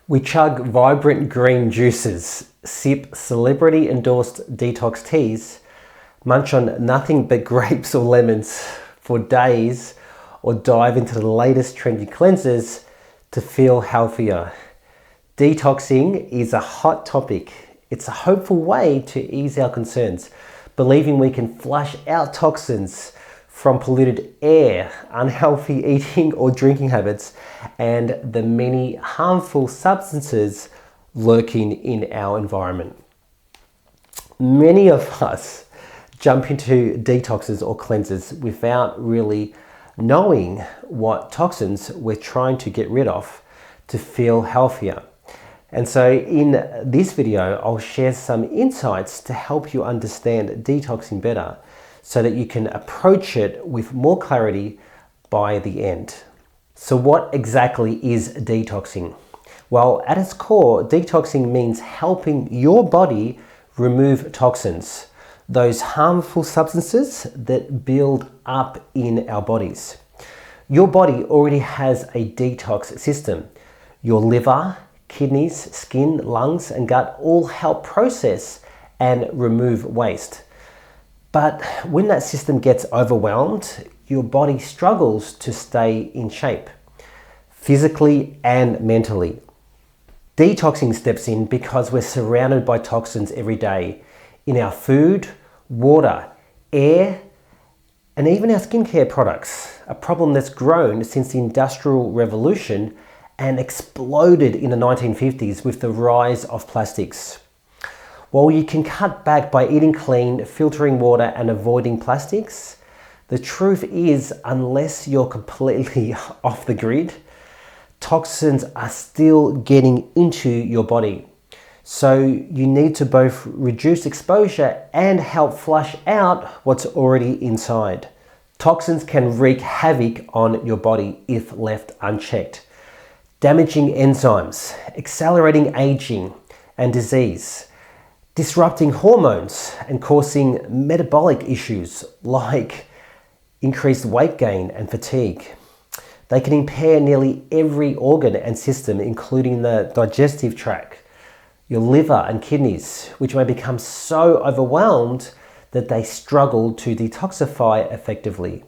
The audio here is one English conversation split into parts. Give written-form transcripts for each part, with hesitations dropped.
We chug vibrant green juices, sip celebrity-endorsed detox teas, munch on nothing but grapes or lemons for days, or dive into the latest trendy cleansers to feel healthier. Detoxing is a hot topic. It's a hopeful way to ease our concerns, believing we can flush out toxins from polluted air, unhealthy eating or drinking habits, and the many harmful substances lurking in our environment. Many of us jump into detoxes or cleanses without really knowing what toxins we're trying to get rid of to feel healthier. And so in this video, I'll share some insights to help you understand detoxing better so that you can approach it with more clarity by the end. So what exactly is detoxing? Well, at its core, detoxing means helping your body remove toxins, those harmful substances that build up in our bodies. Your body already has a detox system. Your liver, kidneys, skin, lungs, and gut all help process and remove waste. But when that system gets overwhelmed, your body struggles to stay in shape, physically and mentally. Detoxing steps in because we're surrounded by toxins every day in our food, water, air, and even our skincare products, a problem that's grown since the Industrial Revolution and exploded in the 1950s with the rise of plastics. While you can cut back by eating clean, filtering water, and avoiding plastics, the truth is, unless you're completely off the grid, toxins are still getting into your body. So you need to both reduce exposure and help flush out what's already inside. Toxins can wreak havoc on your body if left unchecked, damaging enzymes, accelerating aging and disease, disrupting hormones and causing metabolic issues like increased weight gain and fatigue. They can impair nearly every organ and system, including the digestive tract, your liver and kidneys, which may become so overwhelmed that they struggle to detoxify effectively,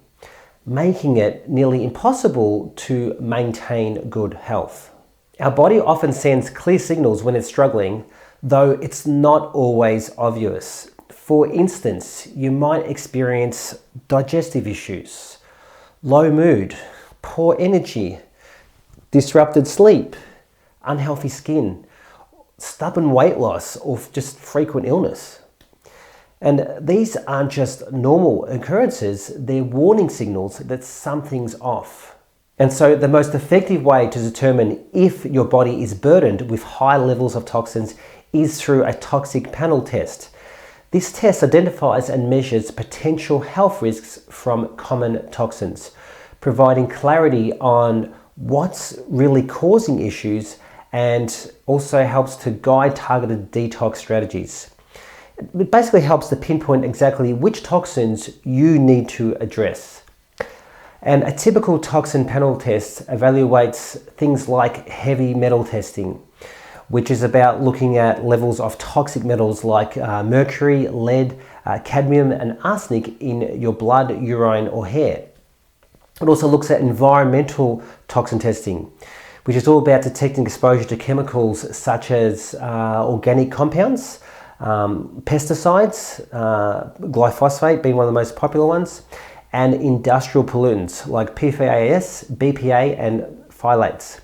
making it nearly impossible to maintain good health. Our body often sends clear signals when it's struggling, though it's not always obvious. For instance, you might experience digestive issues, low mood, poor energy, disrupted sleep, unhealthy skin, stubborn weight loss, or just frequent illness. And these aren't just normal occurrences, they're warning signals that something's off. And so the most effective way to determine if your body is burdened with high levels of toxins is through a toxic panel test. This test identifies and measures potential health risks from common toxins, providing clarity on what's really causing issues and also helps to guide targeted detox strategies. It basically helps to pinpoint exactly which toxins you need to address. And a typical toxin panel test evaluates things like heavy metal testing, which is about looking at levels of toxic metals like mercury, lead, cadmium, and arsenic in your blood, urine, or hair. It also looks at environmental toxin testing, which is all about detecting exposure to chemicals such as organic compounds, pesticides, glyphosate being one of the most popular ones, and industrial pollutants like PFAS, BPA, and phthalates.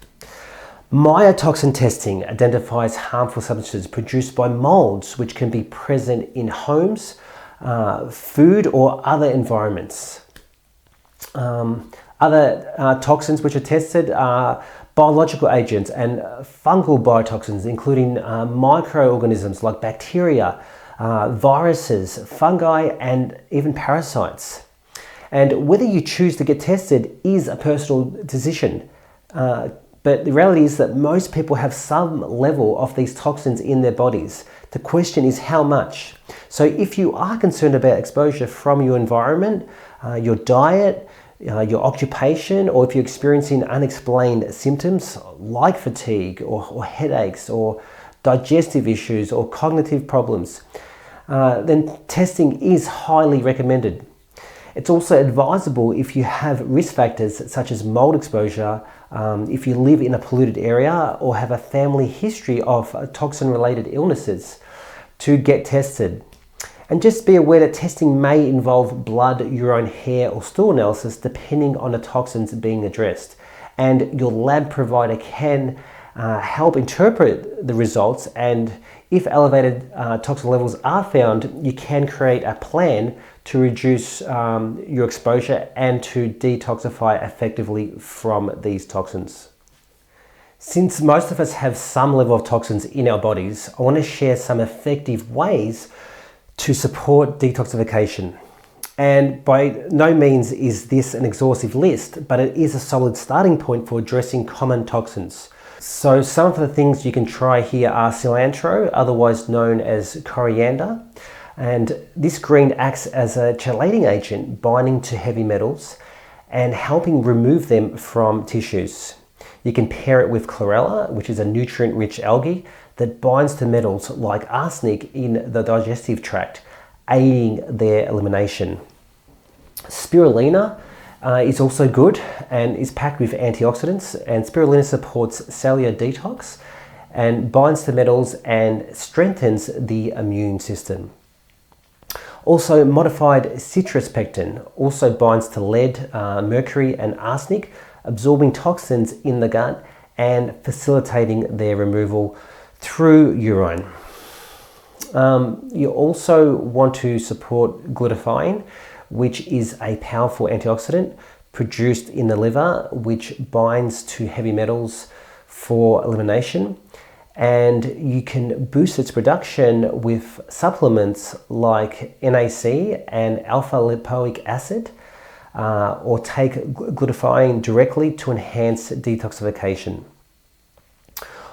Myotoxin testing identifies harmful substances produced by molds which can be present in homes, food, or other environments. Other toxins which are tested are biological agents and fungal biotoxins, including microorganisms like bacteria, viruses, fungi, and even parasites. And whether you choose to get tested is a personal decision. But the reality is that most people have some level of these toxins in their bodies. The question is how much. So if you are concerned about exposure from your environment, your diet, your occupation, or if you're experiencing unexplained symptoms like fatigue or headaches or digestive issues or cognitive problems, then testing is highly recommended. It's also advisable if you have risk factors such as mold exposure, if you live in a polluted area or have a family history of toxin-related illnesses, to get tested. And just be aware that testing may involve blood, urine, hair or stool analysis depending on the toxins being addressed. And your lab provider can help interpret the results, and if elevated toxin levels are found, you can create a plan to reduce your exposure and to detoxify effectively from these toxins. Since most of us have some level of toxins in our bodies, I want to share some effective ways to support detoxification. And by no means is this an exhaustive list, but it is a solid starting point for addressing common toxins. So some of the things you can try here are cilantro, otherwise known as coriander. And this green acts as a chelating agent, binding to heavy metals and helping remove them from tissues. You can pair it with chlorella, which is a nutrient-rich algae that binds to metals like arsenic in the digestive tract, aiding their elimination. Spirulina is also good and is packed with antioxidants, and spirulina supports cellular detox and binds to metals and strengthens the immune system. Also, modified citrus pectin also binds to lead, mercury and arsenic, absorbing toxins in the gut and facilitating their removal through urine. You also want to support glutathione, which is a powerful antioxidant produced in the liver, which binds to heavy metals for elimination. And you can boost its production with supplements like NAC and alpha lipoic acid, or take glutathione directly to enhance detoxification.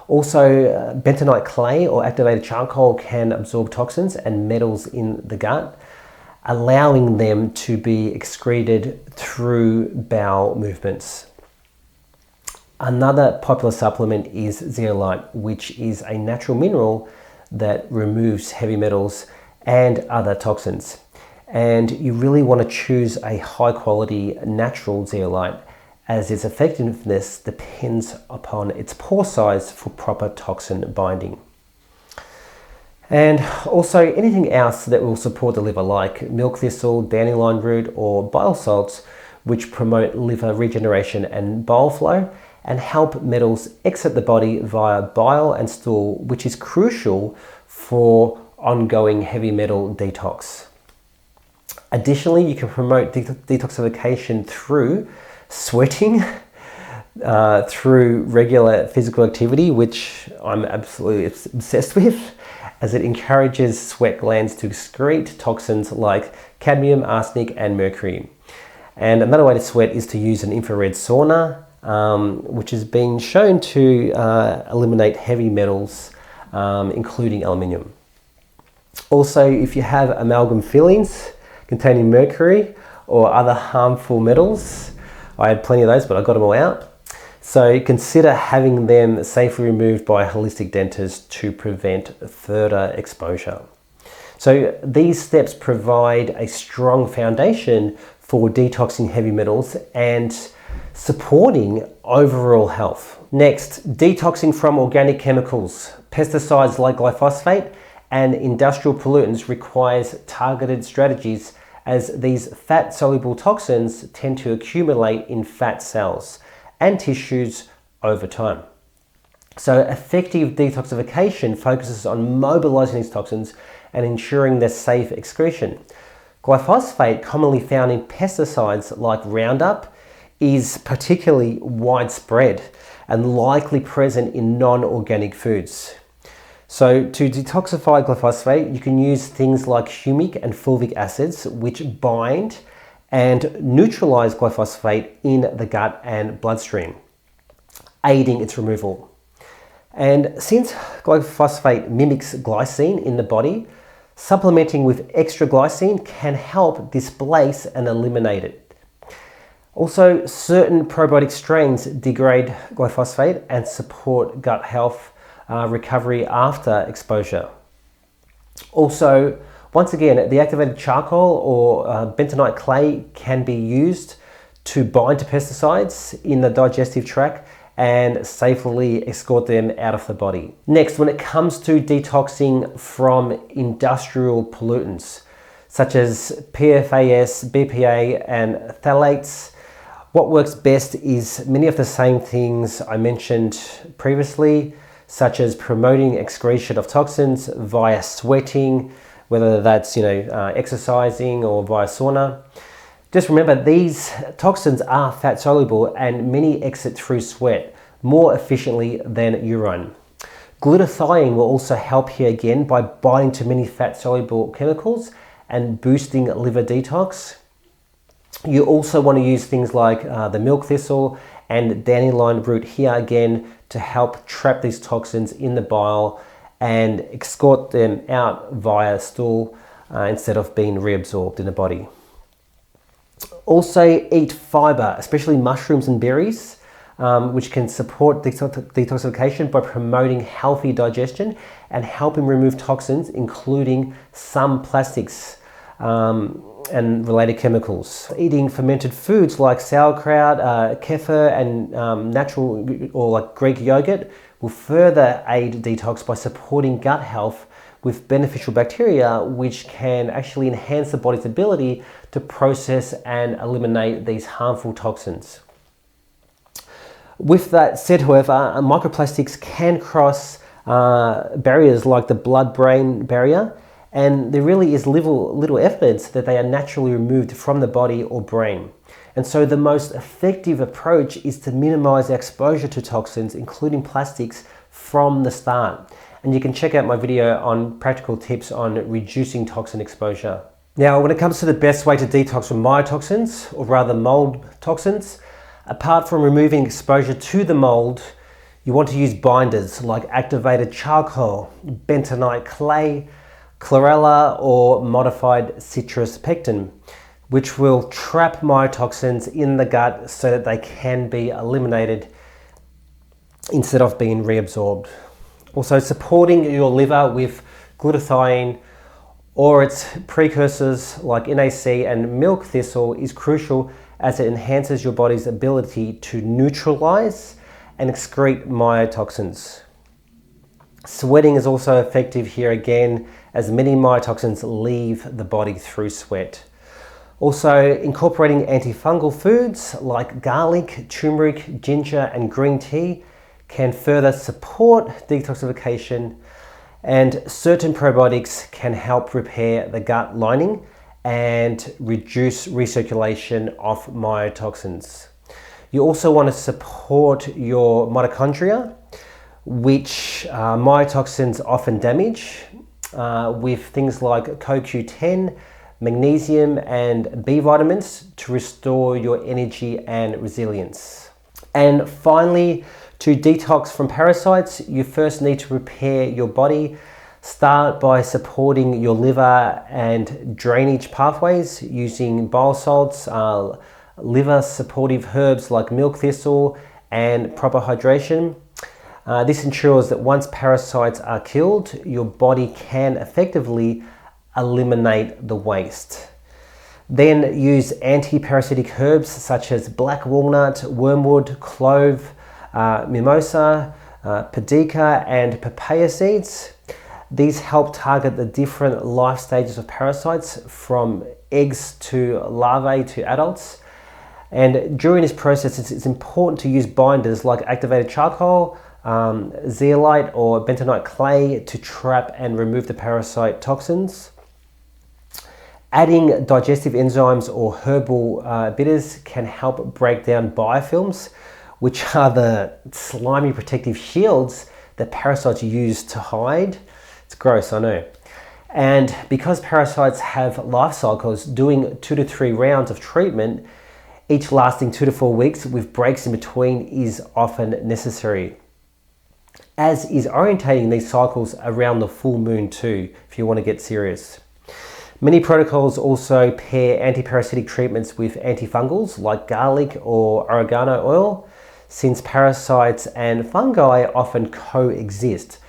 Also, bentonite clay or activated charcoal can absorb toxins and metals in the gut, allowing them to be excreted through bowel movements. Another popular supplement is zeolite, which is a natural mineral that removes heavy metals and other toxins. And you really want to choose a high quality natural zeolite, as its effectiveness depends upon its pore size for proper toxin binding. And also anything else that will support the liver, like milk thistle, dandelion root or bile salts, which promote liver regeneration and bile flow and help metals exit the body via bile and stool, which is crucial for ongoing heavy metal detox. Additionally, you can promote detoxification through sweating, through regular physical activity, which I'm absolutely obsessed with, as it encourages sweat glands to excrete toxins like cadmium, arsenic, and mercury. And another way to sweat is to use an infrared sauna, which has been shown to eliminate heavy metals, including aluminium. Also, if you have amalgam fillings containing mercury or other harmful metals, I had plenty of those, but I got them all out. So consider having them safely removed by a holistic dentist to prevent further exposure. So these steps provide a strong foundation for detoxing heavy metals and supporting overall health. Next, detoxing from organic chemicals. Pesticides like glyphosate and industrial pollutants requires targeted strategies, as these fat-soluble toxins tend to accumulate in fat cells and tissues over time. So effective detoxification focuses on mobilizing these toxins and ensuring their safe excretion. Glyphosate, commonly found in pesticides like Roundup, is particularly widespread and likely present in non-organic foods. So to detoxify glyphosate, you can use things like humic and fulvic acids, which bind and neutralize glyphosate in the gut and bloodstream, aiding its removal. And since glyphosate mimics glycine in the body, supplementing with extra glycine can help displace and eliminate it. Also, certain probiotic strains degrade glyphosate and support gut health recovery after exposure. Also, once again, the activated charcoal or bentonite clay can be used to bind to pesticides in the digestive tract and safely escort them out of the body. Next, when it comes to detoxing from industrial pollutants, such as PFAS, BPA, and phthalates, what works best is many of the same things I mentioned previously, such as promoting excretion of toxins via sweating, whether that's exercising or via sauna. Just remember, these toxins are fat soluble and many exit through sweat more efficiently than urine. Glutathione will also help here again by binding to many fat soluble chemicals and boosting liver detox. You also want to use things like the milk thistle and dandelion root here again to help trap these toxins in the bile and escort them out via stool instead of being reabsorbed in the body. Also eat fiber, especially mushrooms and berries, which can support detoxification by promoting healthy digestion and helping remove toxins, including some plastics and related chemicals. Eating fermented foods like sauerkraut, kefir, and natural or like Greek yogurt will further aid detox by supporting gut health with beneficial bacteria, which can actually enhance the body's ability to process and eliminate these harmful toxins. With that said, however, microplastics can cross barriers like the blood-brain barrier, and there really is little evidence that they are naturally removed from the body or brain. And so the most effective approach is to minimize exposure to toxins, including plastics, from the start. And you can check out my video on practical tips on reducing toxin exposure. Now, when it comes to the best way to detox from myotoxins, or rather mold toxins, apart from removing exposure to the mold, you want to use binders like activated charcoal, bentonite clay, chlorella, or modified citrus pectin, which will trap myotoxins in the gut so that they can be eliminated instead of being reabsorbed. Also, supporting your liver with glutathione or its precursors like NAC and milk thistle is crucial, as it enhances your body's ability to neutralize and excrete myotoxins. Sweating is also effective here again, as many myotoxins leave the body through sweat. Also, incorporating antifungal foods like garlic, turmeric, ginger, and green tea can further support detoxification, and certain probiotics can help repair the gut lining and reduce recirculation of myotoxins. You also want to support your mitochondria, which myotoxins often damage, with things like CoQ10, magnesium, and B vitamins to restore your energy and resilience. And finally, to detox from parasites, you first need to repair your body. Start by supporting your liver and drainage pathways using bile salts, liver supportive herbs like milk thistle, and proper hydration. This ensures that once parasites are killed, your body can effectively eliminate the waste. Then use anti-parasitic herbs such as black walnut, wormwood, clove, mimosa, paprika, and papaya seeds. These help target the different life stages of parasites, from eggs to larvae to adults. And during this process, it's important to use binders like activated charcoal, zeolite, or bentonite clay to trap and remove the parasite toxins. Adding digestive enzymes or herbal bitters can help break down biofilms, which are the slimy protective shields that parasites use to hide. It's gross, I know. And because parasites have life cycles, doing 2 to 3 rounds of treatment, each lasting 2 to 4 weeks with breaks in between, is often necessary. As is orientating these cycles around the full moon too, if you want to get serious. Many protocols also pair antiparasitic treatments with antifungals like garlic or oregano oil, since parasites and fungi often coexist.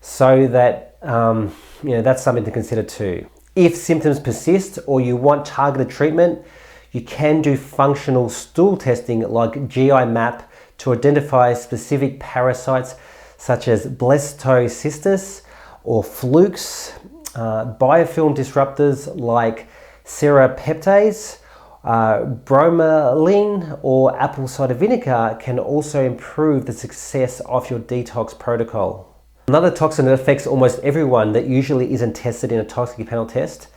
So that that's something to consider too. If symptoms persist or you want targeted treatment, you can do functional stool testing like GI map to identify specific parasites such as blastocystis or flukes. Biofilm disruptors like serrapeptase, bromelain or apple cider vinegar can also improve the success of your detox protocol. Another toxin that affects almost everyone that usually isn't tested in a toxic panel test,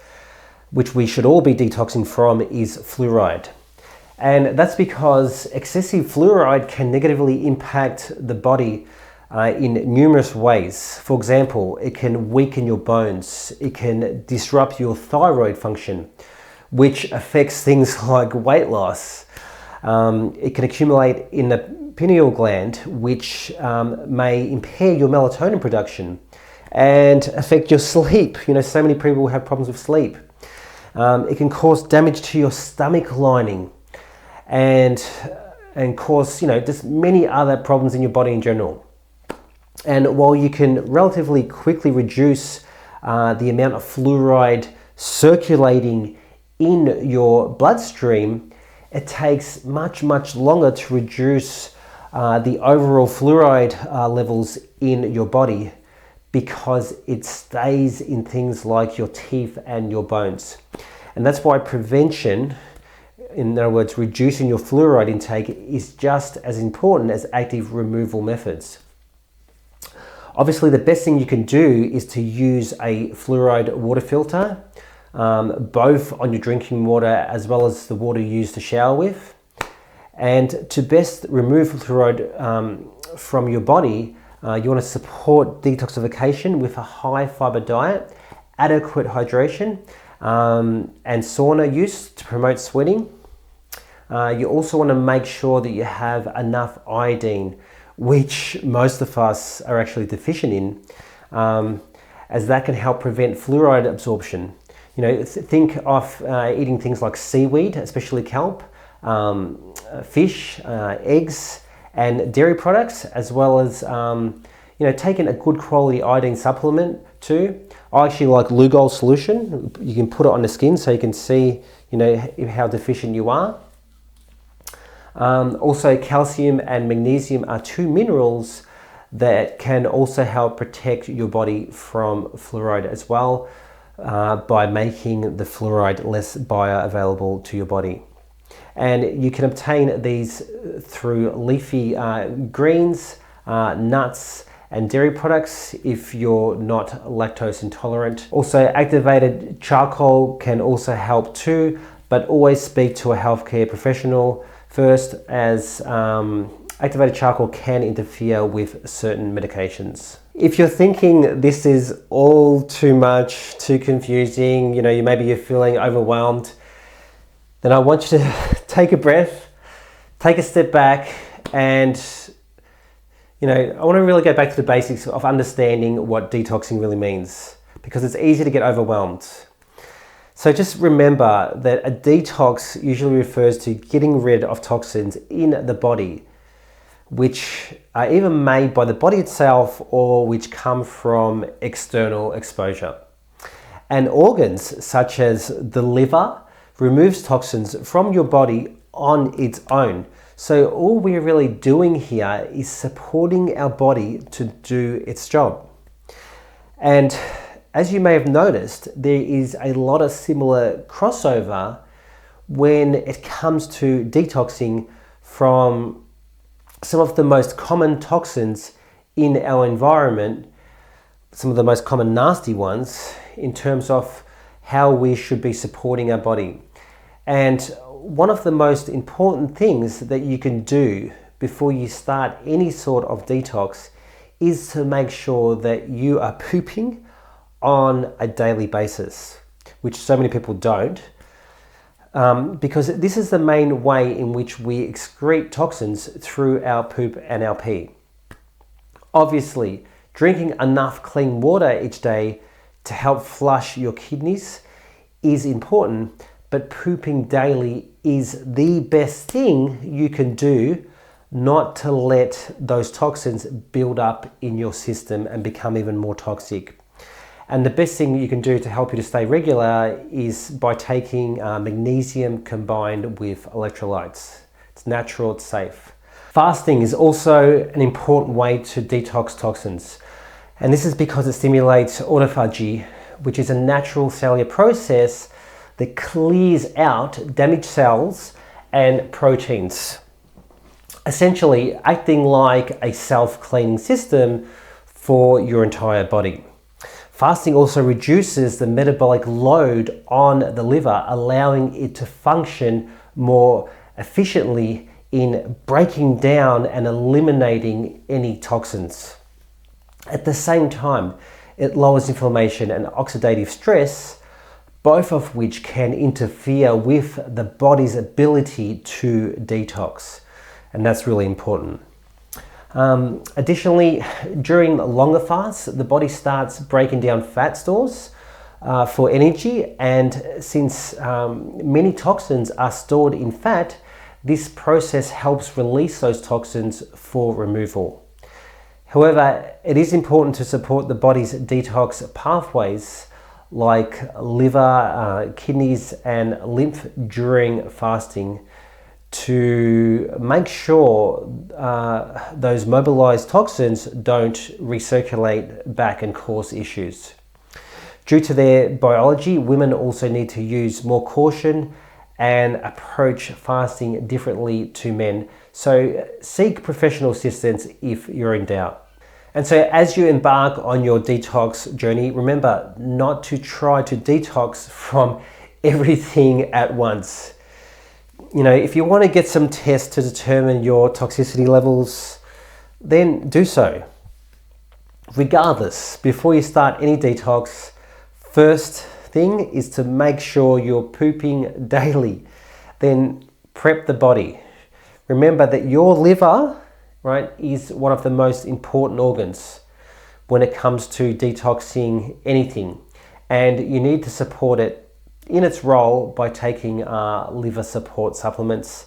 which we should all be detoxing from, is fluoride. And that's because excessive fluoride can negatively impact the body in numerous ways. For example, it can weaken your bones, it can disrupt your thyroid function, which affects things like weight loss. It can accumulate in the pineal gland, which may impair your melatonin production and affect your sleep. So many people have problems with sleep. It can cause damage to your stomach lining and cause, just many other problems in your body in general. And while you can relatively quickly reduce the amount of fluoride circulating in your bloodstream, it takes much, much longer to reduce the overall fluoride levels in your body, because it stays in things like your teeth and your bones. And that's why prevention, in other words, reducing your fluoride intake, is just as important as active removal methods. Obviously, the best thing you can do is to use a fluoride water filter, both on your drinking water as well as the water you use to shower with. And to best remove fluoride from your body, you want to support detoxification with a high fiber diet, adequate hydration, and sauna use to promote sweating. You also want to make sure that you have enough iodine, which most of us are actually deficient in, as that can help prevent fluoride absorption. Think of eating things like seaweed, especially kelp, fish, eggs, and dairy products, as well as taking a good quality iodine supplement too. I actually like Lugol solution. You can put it on the skin so you can see how deficient you are. Also, calcium and magnesium are two minerals that can also help protect your body from fluoride as well, by making the fluoride less bioavailable to your body. And you can obtain these through leafy greens, nuts, and dairy products if you're not lactose intolerant. Also, activated charcoal can also help too, but always speak to a healthcare professional first, as activated charcoal can interfere with certain medications. If you're thinking this is all too much, too confusing, maybe you're feeling overwhelmed, then I want you to take a breath, take a step back, and I want to really go back to the basics of understanding what detoxing really means, because it's easy to get overwhelmed. So just remember that a detox usually refers to getting rid of toxins in the body, which are either made by the body itself or which come from external exposure. And organs such as the liver removes toxins from your body on its own. So all we're really doing here is supporting our body to do its job. And as you may have noticed, there is a lot of similar crossover when it comes to detoxing from some of the most common toxins in our environment, some of the most common nasty ones, in terms of how we should be supporting our body. And one of the most important things that you can do before you start any sort of detox is to make sure that you are pooping on a daily basis, which so many people don't, because this is the main way in which we excrete toxins through our poop and our pee. Obviously, drinking enough clean water each day to help flush your kidneys is important, but pooping daily is the best thing you can do not to let those toxins build up in your system and become even more toxic. And the best thing you can do to help you to stay regular is by taking magnesium combined with electrolytes. It's natural, it's safe. Fasting is also an important way to detox toxins. And this is because it stimulates autophagy, which is a natural cellular process that clears out damaged cells and proteins, essentially acting like a self-cleaning system for your entire body. Fasting also reduces the metabolic load on the liver, allowing it to function more efficiently in breaking down and eliminating any toxins. At the same time, it lowers inflammation and oxidative stress, both of which can interfere with the body's ability to detox. And that's really important. Additionally, during longer fasts, the body starts breaking down fat stores for energy. And since many toxins are stored in fat, this process helps release those toxins for removal. However, it is important to support the body's detox pathways like liver, kidneys, and lymph during fasting to make sure those mobilized toxins don't recirculate back and cause issues. Due to their biology, women also need to use more caution and approach fasting differently to men. So seek professional assistance if you're in doubt. And so as you embark on your detox journey, remember not to try to detox from everything at once. You know, if you want to get some tests to determine your toxicity levels, then do so. Regardless, before you start any detox, first thing is to make sure you're pooping daily. Then prep the body. Remember that your liver, right, is one of the most important organs when it comes to detoxing anything. And you need to support it in its role by taking liver support supplements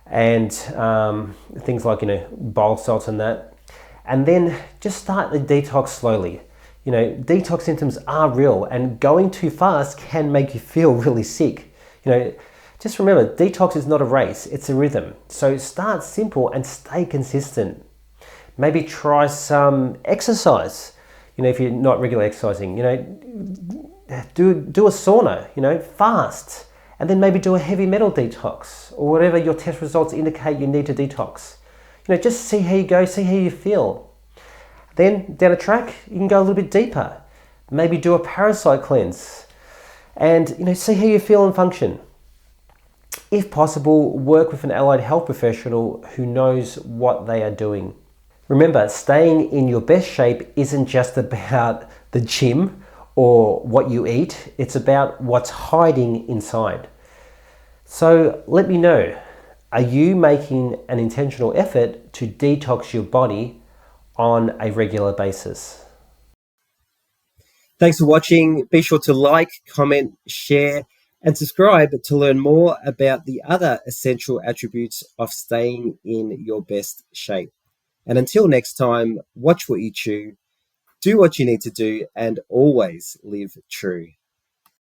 and things like, bile salts and that. And then just start the detox slowly. Detox symptoms are real, and going too fast can make you feel really sick. Just remember, detox is not a race, it's a rhythm. So start simple and stay consistent. Maybe try some exercise. If you're not regularly exercising, do a sauna, fast, and then maybe do a heavy metal detox or whatever your test results indicate you need to detox. Just see how you go, see how you feel. Then down the track, you can go a little bit deeper. Maybe do a parasite cleanse and, see how you feel and function. If possible, work with an allied health professional who knows what they are doing. Remember, staying in your best shape isn't just about the gym or what you eat, it's about what's hiding inside. So let me know, are you making an intentional effort to detox your body on a regular basis? Thanks for watching. Be sure to like, comment, share, and subscribe to learn more about the other essential attributes of staying in your best shape. And until next time, watch what you chew, do what you need to do, and always live true.